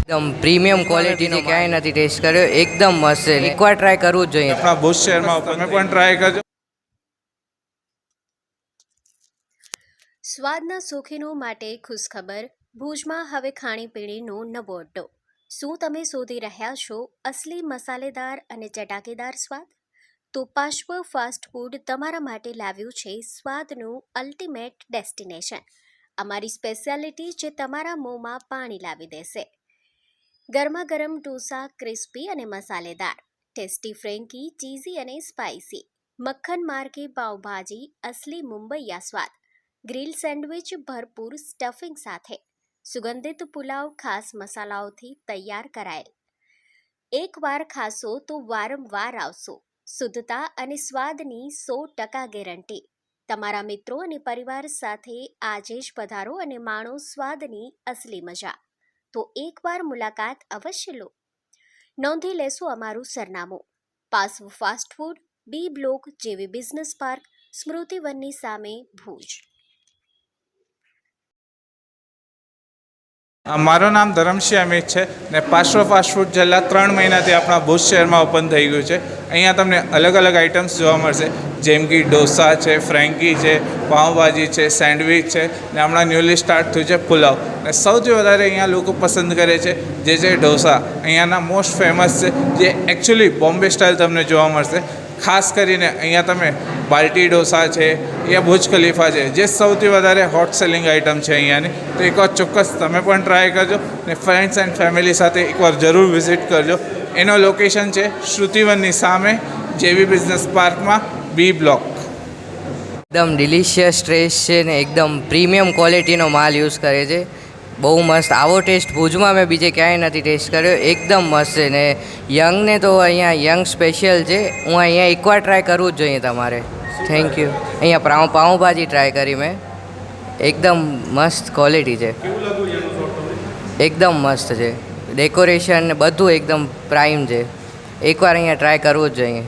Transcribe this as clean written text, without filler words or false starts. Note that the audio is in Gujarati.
એકદમ પ્રીમિયમ ક્વોલિટીનો ક્યાંય નથી ટેસ્ટ કર્યો, એકદમ મસ્ત છે. એકવાર ટ્રાય કરવું જ જોઈએ. આપણા ભુજ શહેરમાં તમે પણ ટ્રાય કરજો. સ્વાદના શોખીનો માટે ખુશખબર. ભુજમાં હવે ખાણીપીણીનો નવો અડ્ડો. શું તમે શોધી રહ્યા છો અસલી મસાલેદાર અને ચટાકેદાર સ્વાદ? તો પાશ્વ ફાસ્ટ ફૂડ તમારા માટે લાવ્યું છે સ્વાદનું અલ્ટિમેટ ડેસ્ટિનેશન. અમારી સ્પેશિયાલિટી જે તમારા મોંમાં પાણી લાવી દેશે. ગરમા ગરમ ઢોસા, ક્રિસ્પી અને મસાલેદાર. ટેસ્ટી ફ્રેન્કી, ચીઝી અને સ્પાઇસી. મક્ખન માર્કી પાવભાજી, અસલી મુંબઈયા સ્વાદ. ગ્રીલ સેન્ડવિચ ભરપૂર સ્ટફિંગ સાથે. સુગંધિત પુલાવ ખાસ મસાલાઓથી તૈયાર કરાયેલ. એકવાર ખાશો તો વારંવાર આવશો. શુદ્ધતા અને સ્વાદની 100% ગેરંટી. તમારા મિત્રો અને પરિવાર સાથે આજે જ પધારો અને માણો સ્વાદની અસલી મજા. તો એકવાર મુલાકાત અવશ્ય લો. નોંધી લેશો અમારું સરનામું. પાસવ ફાસ્ટ ફૂડ, બી બ્લોક, જેવી બિઝનેસ પાર્ક, સ્મૃતિવનની સામે, ભુજ. મારું નામ ધરમસિંહ અમિત છે ને પાશ્વ ફાસ્ટ ફૂડ છેલ્લા 3 મહિનાથી આપણા ભુજ શહેરમાં ઓપન થઈ ગયું છે. અહીંયા તમને અલગ અલગ આઇટમ્સ જોવા મળશે, જેમ કે ઢોસા છે, ફ્રેન્કી છે, પાઉંભાજી છે, સેન્ડવિચ છે ને હમણાં ન્યૂલી સ્ટાર્ટ થયું છે પુલાવ. ને સૌથી વધારે અહીંયા લોકો પસંદ કરે છે જે છે ઢોસા. અહીંયાના મોસ્ટ ફેમસ છે, જે એકચ્યુઅલી બોમ્બે સ્ટાઇલ તમને જોવા મળશે. ખાસ કરીને અહીંયા તમે બાલ્ટી ઢોસા છે યા ભુજ ખલીફા છે, જે સૌથી વધારે હોટ સેલિંગ આઇટમ છે અહીંયાની. તો એકવાર ચોક્કસ તમે પણ ટ્રાય કરજો ને ફ્રેન્ડ્સ એન્ડ ફેમિલી સાથે એકવાર જરૂર વિઝિટ કરજો. એનો લોકેશન છે શ્રુતિવનની સામે, જેવી બિઝનેસ પાર્કમાં, બી બ્લોક. એકદમ ડિલિશિયસ ટેસ્ટ છે ને એકદમ પ્રીમિયમ ક્વોલિટીનો માલ યુઝ કરે છે. બહુ મસ્ત. આવો ટેસ્ટ ભુજમાં મેં બીજે ક્યાંય નથી ટેસ્ટ કર્યો. એકદમ મસ્ત છે ને યંગને તો અહીંયા યંગ સ્પેશિયલ છે. હું અહીંયા એકવાર ટ્રાય કરવું જ જોઈએ તમારે. Thank you. અહીંયા પાઉંભાજી ટ્રાય કરી મેં. એકદમ મસ્ત ક્વોલિટી છે, એકદમ મસ્ત છે. ડેકોરેશન ને બધું એકદમ પ્રાઇમ છે. એકવાર અહીંયા ટ્રાય કરવું જ જોઈએ.